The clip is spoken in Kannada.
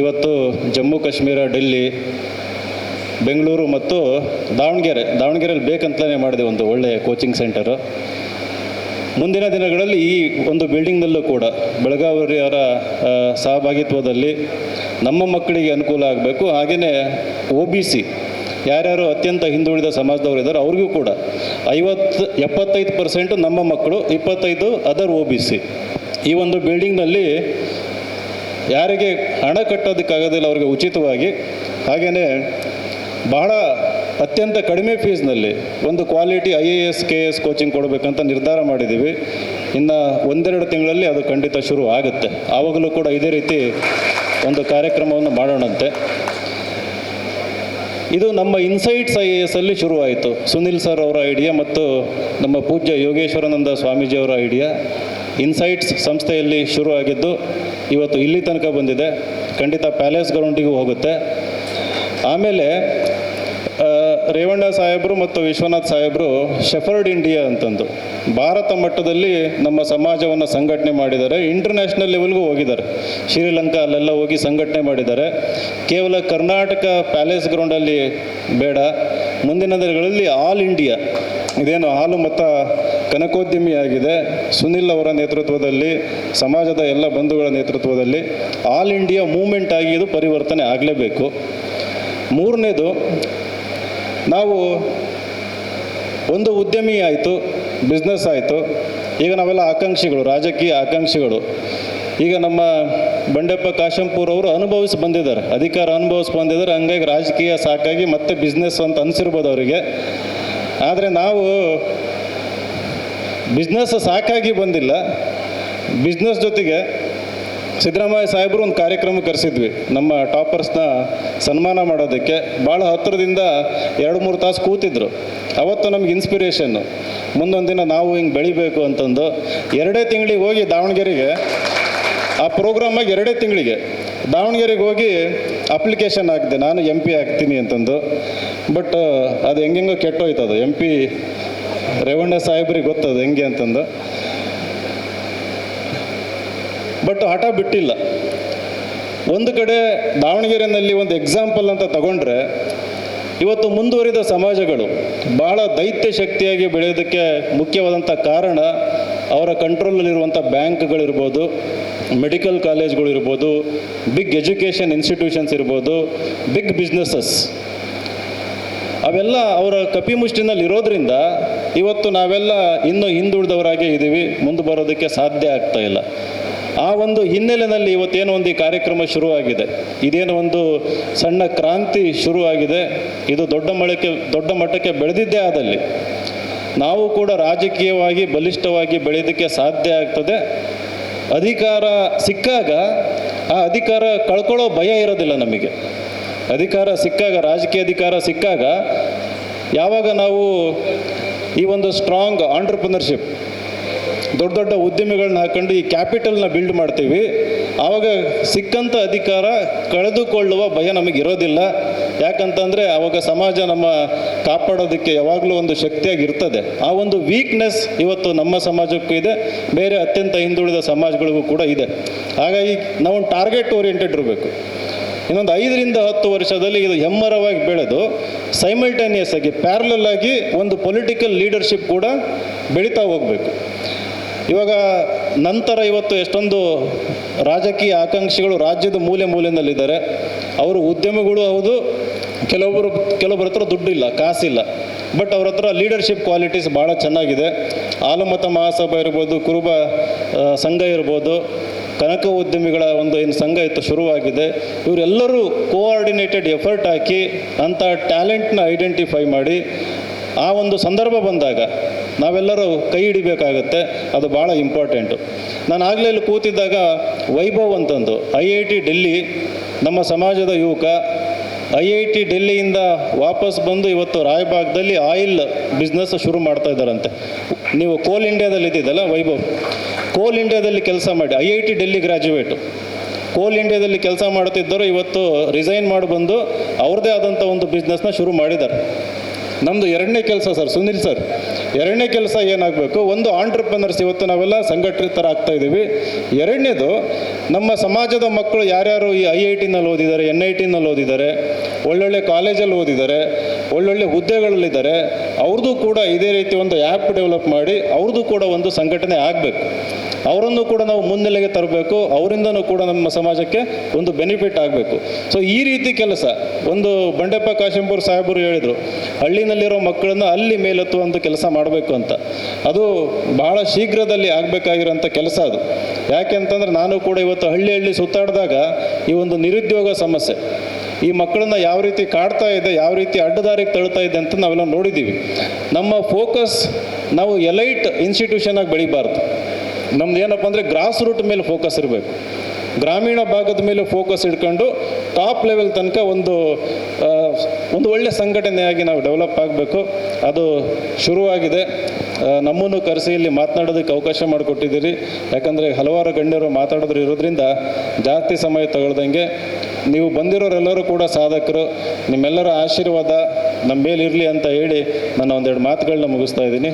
ಇವತ್ತು ಜಮ್ಮು ಕಾಶ್ಮೀರ, ಡೆಲ್ಲಿ, ಬೆಂಗಳೂರು ಮತ್ತು ದಾವಣಗೆರೆಯಲ್ಲಿ ಬೇಕಂತಲೇ ಮಾಡಿದೆ ಒಂದು ಒಳ್ಳೆಯ ಕೋಚಿಂಗ್ ಸೆಂಟರು. ಮುಂದಿನ ದಿನಗಳಲ್ಲಿ ಈ ಒಂದು ಬಿಲ್ಡಿಂಗ್ನಲ್ಲೂ ಕೂಡ ಬೆಳಗಾವಿಯವರ ಸಹಭಾಗಿತ್ವದಲ್ಲಿ ನಮ್ಮ ಮಕ್ಕಳಿಗೆ ಅನುಕೂಲ ಆಗಬೇಕು. ಹಾಗೆಯೇ OBC ಯಾರ್ಯಾರು ಅತ್ಯಂತ ಹಿಂದುಳಿದ ಸಮಾಜದವರು ಇದ್ದಾರೆ ಅವ್ರಿಗೂ ಕೂಡ 75% ನಮ್ಮ ಮಕ್ಕಳು, 25 ಅದರ್ OBC. ಈ ಒಂದು ಬಿಲ್ಡಿಂಗ್ನಲ್ಲಿ ಯಾರಿಗೆ ಹಣ ಕಟ್ಟೋದಕ್ಕಾಗೋದಿಲ್ಲ ಅವರಿಗೆ ಉಚಿತವಾಗಿ, ಹಾಗೆಯೇ ಬಹಳ ಅತ್ಯಂತ ಕಡಿಮೆ ಫೀಸ್ನಲ್ಲಿ ಒಂದು ಕ್ವಾಲಿಟಿ IAS KS ಕೋಚಿಂಗ್ ಕೊಡಬೇಕಂತ ನಿರ್ಧಾರ ಮಾಡಿದ್ದೀವಿ. ಇನ್ನು 1-2 ತಿಂಗಳಲ್ಲಿ ಅದು ಖಂಡಿತ ಶುರು ಆಗುತ್ತೆ. ಆವಾಗಲೂ ಕೂಡ ಇದೇ ರೀತಿ ಒಂದು ಕಾರ್ಯಕ್ರಮವನ್ನು ಮಾಡೋಣಂತೆ. ಇದು ನಮ್ಮ ಇನ್ಸೈಟ್ಸ್ IAS ಅಲ್ಲಿ ಶುರುವಾಯಿತು. ಸುನಿಲ್ ಸರ್ ಅವರ ಐಡಿಯಾ ಮತ್ತು ನಮ್ಮ ಪೂಜ್ಯ ಯೋಗೇಶ್ವರಾನಂದ ಸ್ವಾಮೀಜಿಯವರ ಐಡಿಯಾ. ಇನ್ಸೈಟ್ಸ್ ಸಂಸ್ಥೆಯಲ್ಲಿ ಶುರುವಾಗಿದ್ದು ಇವತ್ತು ಇಲ್ಲಿ ತನಕ ಬಂದಿದೆ. ಖಂಡಿತ ಪ್ಯಾಲೇಸ್ ಗ್ರೌಂಡಿಗೂ ಹೋಗುತ್ತೆ. ಆಮೇಲೆ ರೇವಣ್ಣ ಸಾಹೇಬರು ಮತ್ತು ವಿಶ್ವನಾಥ್ ಸಾಹೇಬರು ಶೆಫರ್ಡ್ ಇಂಡಿಯಾ ಅಂತಂದು ಭಾರತ ಮಟ್ಟದಲ್ಲಿ ನಮ್ಮ ಸಮಾಜವನ್ನು ಸಂಘಟನೆ ಮಾಡಿದ್ದಾರೆ. ಇಂಟರ್ನ್ಯಾಷನಲ್ ಲೆವೆಲ್ಗೂ ಹೋಗಿದ್ದಾರೆ. ಶ್ರೀಲಂಕಾ ಅಲ್ಲೆಲ್ಲ ಹೋಗಿ ಸಂಘಟನೆ ಮಾಡಿದ್ದಾರೆ. ಕೇವಲ ಕರ್ನಾಟಕ ಪ್ಯಾಲೇಸ್ ಗ್ರೌಂಡಲ್ಲಿ ಬೇಡ, ಮುಂದಿನ ದಿನಗಳಲ್ಲಿ ಆಲ್ ಇಂಡಿಯಾ, ಇದೇನು ಹಾಲು ಮತ್ತು ಕನಕೋದ್ಯಮಿಯಾಗಿದೆ, ಸುನಿಲ್ ಅವರ ನೇತೃತ್ವದಲ್ಲಿ, ಸಮಾಜದ ಎಲ್ಲ ಬಂಧುಗಳ ನೇತೃತ್ವದಲ್ಲಿ ಆಲ್ ಇಂಡಿಯಾ ಮೂವ್ಮೆಂಟ್ ಆಗಿ ಇದು ಪರಿವರ್ತನೆ ಆಗಲೇಬೇಕು. ಮೂರನೇದು, ನಾವು ಒಂದು ಉದ್ಯಮಿ ಆಯಿತು, ಬಿಸ್ನೆಸ್ ಆಯಿತು, ಈಗ ನಾವೆಲ್ಲ ಆಕಾಂಕ್ಷಿಗಳು, ರಾಜಕೀಯ ಆಕಾಂಕ್ಷಿಗಳು. ಈಗ ನಮ್ಮ ಬಂಡೆಪ್ಪ ಕಾಶಂಪುರ್ ಅವರು ಅನುಭವಿಸಿ ಬಂದಿದ್ದಾರೆ, ಅಧಿಕಾರ ಅನುಭವಿಸಿ ಬಂದಿದ್ದಾರೆ. ಹಂಗಾಗಿ ರಾಜಕೀಯ ಸಾಕಾಗಿ ಮತ್ತೆ ಬಿಸ್ನೆಸ್ ಅಂತ ಅನಿಸಿರ್ಬೋದು ಅವರಿಗೆ. ಆದರೆ ನಾವು ಬಿಸ್ನೆಸ್ ಸಾಕಾಗಿ ಬಂದಿಲ್ಲ. ಬಿಸ್ನೆಸ್ ಜೊತೆಗೆ ಸಿದ್ದರಾಮಯ್ಯ ಸಾಹೇಬರು ಒಂದು ಕಾರ್ಯಕ್ರಮ ಕರೆಸಿದ್ವಿ ನಮ್ಮ ಟಾಪರ್ಸ್ನ ಸನ್ಮಾನ ಮಾಡೋದಕ್ಕೆ. ಭಾಳ ಹತ್ತಿರದಿಂದ 2-3 ತಾಸು ಕೂತಿದ್ರು. ಅವತ್ತು ನಮ್ಗೆ ಇನ್ಸ್ಪಿರೇಷನ್ನು, ಮುಂದೊಂದು ದಿನ ನಾವು ಹಿಂಗೆ ಬೆಳಿಬೇಕು ಅಂತಂದು 2 ತಿಂಗಳಿಗೆ ಹೋಗಿ ದಾವಣಗೆರೆಗೆ, ಆ ಪ್ರೋಗ್ರಾಮಾಗಿ 2 ತಿಂಗಳಿಗೆ ದಾವಣಗೆರೆಗೆ ಹೋಗಿ ಅಪ್ಲಿಕೇಶನ್ ಹಾಕಿದೆ, ನಾನು MP ಆಗ್ತೀನಿ ಅಂತಂದು. ಬಟ್ ಅದು ಹೆಂಗೆಂಗೋ ಕೆಟ್ಟೋಯ್ತದು. MP ರೇವಣ್ಣ ಸಾಹೇಬ್ರಿಗೆ ಗೊತ್ತದು ಹೆಂಗೆ ಅಂತಂದು. ಬಟ್ ಹಠ ಬಿಟ್ಟಿಲ್ಲ. ಒಂದು ಕಡೆ ದಾವಣಗೆರೆಯಲ್ಲಿ ಒಂದು ಎಕ್ಸಾಂಪಲ್ ಅಂತ ತಗೊಂಡ್ರೆ, ಇವತ್ತು ಮುಂದುವರಿದ ಸಮಾಜಗಳು ಭಾಳ ದೈತ್ಯ ಶಕ್ತಿಯಾಗಿ ಬೆಳೆಯೋದಕ್ಕೆ ಮುಖ್ಯವಾದಂಥ ಕಾರಣ ಅವರ ಕಂಟ್ರೋಲಲ್ಲಿರುವಂಥ ಬ್ಯಾಂಕ್ಗಳಿರ್ಬೋದು, ಮೆಡಿಕಲ್ ಕಾಲೇಜ್ಗಳಿರ್ಬೋದು, ಬಿಗ್ ಎಜುಕೇಷನ್ ಇನ್ಸ್ಟಿಟ್ಯೂಷನ್ಸ್ ಇರ್ಬೋದು, ಬಿಗ್ ಬಿಸ್ನೆಸ್ಸಸ್, ಅವೆಲ್ಲ ಅವರ ಕಪಿಮುಷ್ಟಿನಲ್ಲಿ ಇರೋದ್ರಿಂದ ಇವತ್ತು ನಾವೆಲ್ಲ ಇನ್ನೂ ಹಿಂದುಳಿದವರಾಗೇ ಇದ್ದೀವಿ, ಮುಂದೆ ಬರೋದಕ್ಕೆ ಸಾಧ್ಯ ಆಗ್ತಾ ಇಲ್ಲ. ಆ ಒಂದು ಹಿನ್ನೆಲೆಯಲ್ಲಿ ಇವತ್ತೇನೋ ಒಂದು ಈ ಕಾರ್ಯಕ್ರಮ ಶುರುವಾಗಿದೆ. ಇದೇನೋ ಒಂದು ಸಣ್ಣ ಕ್ರಾಂತಿ ಶುರುವಾಗಿದೆ. ಇದು ದೊಡ್ಡ ಮಟ್ಟಕ್ಕೆ ಬೆಳೆದಿದ್ದೇ ಆದಲ್ಲಿ ನಾವು ಕೂಡ ರಾಜಕೀಯವಾಗಿ ಬಲಿಷ್ಠವಾಗಿ ಬೆಳೆಯೋದಕ್ಕೆ ಸಾಧ್ಯ ಆಗ್ತದೆ. ಅಧಿಕಾರ ಸಿಕ್ಕಾಗ ಆ ಅಧಿಕಾರ ಕಳ್ಕೊಳ್ಳೋ ಭಯ ಇರೋದಿಲ್ಲ ನಮಗೆ. ಅಧಿಕಾರ ಸಿಕ್ಕಾಗ, ರಾಜಕೀಯ ಅಧಿಕಾರ ಸಿಕ್ಕಾಗ, ಯಾವಾಗ ನಾವು ಈ ಒಂದು ಸ್ಟ್ರಾಂಗ್ ಆಂಟ್ರಪ್ರಿನರ್ಶಿಪ್, ದೊಡ್ಡ ಉದ್ಯಮಿಗಳನ್ನ ಹಾಕೊಂಡು ಈ ಕ್ಯಾಪಿಟಲ್ನ ಬಿಲ್ಡ್ ಮಾಡ್ತೀವಿ, ಆವಾಗ ಸಿಕ್ಕಂಥ ಅಧಿಕಾರ ಕಳೆದುಕೊಳ್ಳುವ ಭಯ ನಮಗಿರೋದಿಲ್ಲ. ಯಾಕಂತಂದರೆ ಆವಾಗ ಸಮಾಜ ನಮ್ಮ ಕಾಪಾಡೋದಕ್ಕೆ ಯಾವಾಗಲೂ ಒಂದು ಶಕ್ತಿಯಾಗಿರ್ತದೆ. ಆ ಒಂದು ವೀಕ್ನೆಸ್ ಇವತ್ತು ನಮ್ಮ ಸಮಾಜಕ್ಕೂ ಇದೆ, ಬೇರೆ ಅತ್ಯಂತ ಹಿಂದುಳಿದ ಸಮಾಜಗಳಿಗೂ ಕೂಡ ಇದೆ. ಹಾಗಾಗಿ ನಾವು ಟಾರ್ಗೆಟ್ ಓರಿಯೆಂಟೆಡ್ ಇರಬೇಕು. ಇನ್ನೊಂದು 5-10 ವರ್ಷದಲ್ಲಿ ಇದು ಹೆಮ್ಮರವಾಗಿ ಬೆಳೆದು ಸೈಮಲ್ಟೇನಿಯಸ್ ಆಗಿ, ಪ್ಯಾರಲಲ್ ಆಗಿ ಒಂದು ಪೊಲಿಟಿಕಲ್ ಲೀಡರ್ಶಿಪ್ ಕೂಡ ಬೆಳೀತಾ ಹೋಗಬೇಕು. ಇವಾಗ ನಂತರ ಇವತ್ತು ಎಷ್ಟೊಂದು ರಾಜಕೀಯ ಆಕಾಂಕ್ಷಿಗಳು ರಾಜ್ಯದ ಮೂಲೆಯಲ್ಲಿದ್ದಾರೆ. ಅವರು ಉದ್ಯಮಿಗಳು ಹೌದು, ಕೆಲವೊಬ್ಬರ ಹತ್ರ ದುಡ್ಡಿಲ್ಲ, ಕಾಸಿಲ್ಲ, ಬಟ್ ಅವ್ರ ಹತ್ರ ಲೀಡರ್ಶಿಪ್ ಕ್ವಾಲಿಟೀಸ್ ಭಾಳ ಚೆನ್ನಾಗಿದೆ. ಆಲಮತ ಮಹಾಸಭಾ ಇರ್ಬೋದು, ಕುರುಬ ಸಂಘ ಇರ್ಬೋದು, ಕನಕ ಉದ್ಯಮಿಗಳ ಒಂದು ಏನು ಸಂಘ ಇತ್ತು ಶುರುವಾಗಿದೆ. ಇವರೆಲ್ಲರೂ ಕೋಆರ್ಡಿನೇಟೆಡ್ ಎಫರ್ಟ್ ಹಾಕಿ ಅಂಥ ಟ್ಯಾಲೆಂಟ್ನ ಐಡೆಂಟಿಫೈ ಮಾಡಿ ಆ ಒಂದು ಸಂದರ್ಭ ಬಂದಾಗ ನಾವೆಲ್ಲರೂ ಕೈ ಹಿಡಿಬೇಕಾಗತ್ತೆ. ಅದು ಭಾಳ ಇಂಪಾರ್ಟೆಂಟು. ನಾನು ಆಗಲೇ ಇಲ್ಲಿ ಕೂತಿದ್ದಾಗ ವೈಭವ್ ಅಂತಂದು IIT ಡೆಲ್ಲಿ ನಮ್ಮ ಸಮಾಜದ ಯುವಕ IIT ಡೆಲ್ಲಿಯಿಂದ ವಾಪಸ್ ಬಂದು ಇವತ್ತು ರಾಯಬಾಗದಲ್ಲಿ ಆಯಿಲ್ ಬಿಸ್ನೆಸ್ ಶುರು ಮಾಡ್ತಾ ಇದ್ದಾರಂತೆ. ನೀವು ಕೋಲ್ ಇಂಡಿಯಾದಲ್ಲಿ ಇದ್ದಿದ್ದಲ್ಲ ವೈಭವ್, ಕೋಲ್ ಇಂಡಿಯಾದಲ್ಲಿ ಕೆಲಸ ಮಾಡಿ IIT ಡೆಲ್ಲಿ ಗ್ರ್ಯಾಜುಯೇಟು, ಕೋಲ್ ಇಂಡಿಯಾದಲ್ಲಿ ಕೆಲಸ ಮಾಡ್ತಿದ್ದರು. ಇವತ್ತು ರಿಸೈನ್ ಮಾಡಿ ಬಂದು ಅವ್ರದ್ದೇ ಆದಂಥ ಒಂದು ಬಿಸ್ನೆಸ್ನ ಶುರು ಮಾಡಿದ್ದಾರೆ. ನಮ್ಮದು 2ನೇ ಕೆಲಸ ಸರ್, ಸುನಿಲ್ ಸರ್ ಎರಡನೇ ಕೆಲಸ ಏನಾಗಬೇಕು, ಒಂದು ಆಂಟ್ರಪ್ರನರ್ಸ್ ಇವತ್ತು ನಾವೆಲ್ಲ ಸಂಘಟಿತರಾಗ್ತಾ ಇದ್ದೀವಿ. ಎರಡನೇದು, ನಮ್ಮ ಸಮಾಜದ ಮಕ್ಕಳು ಯಾರ್ಯಾರು ಈ IIT-ನಲ್ಲಿ ಓದಿದ್ದಾರೆ, NIT-ನಲ್ಲಿ ಓದಿದ್ದಾರೆ, ಒಳ್ಳೊಳ್ಳೆ ಕಾಲೇಜಲ್ಲಿ ಓದಿದ್ದಾರೆ, ಒಳ್ಳೊಳ್ಳೆ ಹುದ್ದೆಗಳಲ್ಲಿದ್ದಾರೆ, ಅವ್ರದ್ದು ಕೂಡ ಇದೇ ರೀತಿ ಒಂದು ಆ್ಯಪ್ ಡೆವಲಪ್ ಮಾಡಿ ಅವ್ರದ್ದು ಕೂಡ ಒಂದು ಸಂಘಟನೆ ಆಗಬೇಕು. ಅವರನ್ನು ಕೂಡ ನಾವು ಮುನ್ನೆಲೆಗೆ ತರಬೇಕು, ಅವರಿಂದನೂ ಕೂಡ ನಮ್ಮ ಸಮಾಜಕ್ಕೆ ಒಂದು ಬೆನಿಫಿಟ್ ಆಗಬೇಕು. ಸೊ ಈ ರೀತಿ ಕೆಲಸ ಒಂದು ಬಂಡೆಪ್ಪ ಕಾಶೆಂಪುರ ಸಾಹೇಬರು ಹೇಳಿದರು, ಹಳ್ಳಿನಲ್ಲಿರೋ ಮಕ್ಕಳನ್ನು ಅಲ್ಲಿ ಮೇಲೆತ್ತುವಂಥ ಕೆಲಸ ಮಾಡಬೇಕು ಅಂತ. ಅದು ಬಹಳ ಶೀಘ್ರದಲ್ಲಿ ಆಗಬೇಕಾಗಿರೋಂಥ ಕೆಲಸ ಅದು. ಯಾಕೆಂತಂದ್ರೆ ನಾನು ಕೂಡ ಇವತ್ತು ಹಳ್ಳಿ ಸುತ್ತಾಡಿದಾಗ ಈ ಒಂದು ನಿರುದ್ಯೋಗ ಸಮಸ್ಯೆ ಈ ಮಕ್ಕಳನ್ನ ಯಾವ ರೀತಿ ಕಾಡ್ತಾ ಇದೆ, ಯಾವ ರೀತಿ ಅಡ್ಡದಾರಿಗೆ ತಳ್ತಾ ಇದೆ ಅಂತ ನಾವೆಲ್ಲ ನೋಡಿದ್ದೀವಿ. ನಮ್ಮ ಫೋಕಸ್ ನಾವು ಎಲೈಟ್ ಇನ್ಸ್ಟಿಟ್ಯೂಷನ್ ಆಗಿ ಬೆಳಿಬಾರ್ದು. ನಮ್ದು ಏನಪ್ಪ ಅಂದರೆ ಗ್ರಾಸ್ ರೂಟ್ ಮೇಲೆ ಫೋಕಸ್ ಇರಬೇಕು. ಗ್ರಾಮೀಣ ಭಾಗದ ಮೇಲೆ ಫೋಕಸ್ ಇಟ್ಕೊಂಡು ಟಾಪ್ ಲೆವೆಲ್ ತನಕ ಒಂದು ಒಳ್ಳೆ ಸಂಘಟನೆಯಾಗಿ ನಾವು ಡೆವಲಪ್ ಆಗಬೇಕು. ಅದು ಶುರುವಾಗಿದೆ. ನಮ್ಮನ್ನು ಕರೆಸಿ ಇಲ್ಲಿ ಮಾತನಾಡೋದಕ್ಕೆ ಅವಕಾಶ ಮಾಡಿಕೊಟ್ಟಿದ್ದೀರಿ. ಯಾಕಂದರೆ ಹಲವಾರು ಗಣ್ಯರು ಮಾತಾಡೋದ್ರು ಇರೋದ್ರಿಂದ ಜಾಸ್ತಿ ಸಮಯ ತಗೊಳ್ದಂಗೆ ನೀವು ಬಂದಿರೋರೆಲ್ಲರೂ ಕೂಡ ಸಾಧಕರು. ನಿಮ್ಮೆಲ್ಲರ ಆಶೀರ್ವಾದ ನಮ್ಮ ಮೇಲಿರಲಿ ಅಂತ ಹೇಳಿ ನಾನು ಒಂದೆರಡು ಮಾತುಗಳನ್ನ ಮುಗಿಸ್ತಾ ಇದ್ದೀನಿ.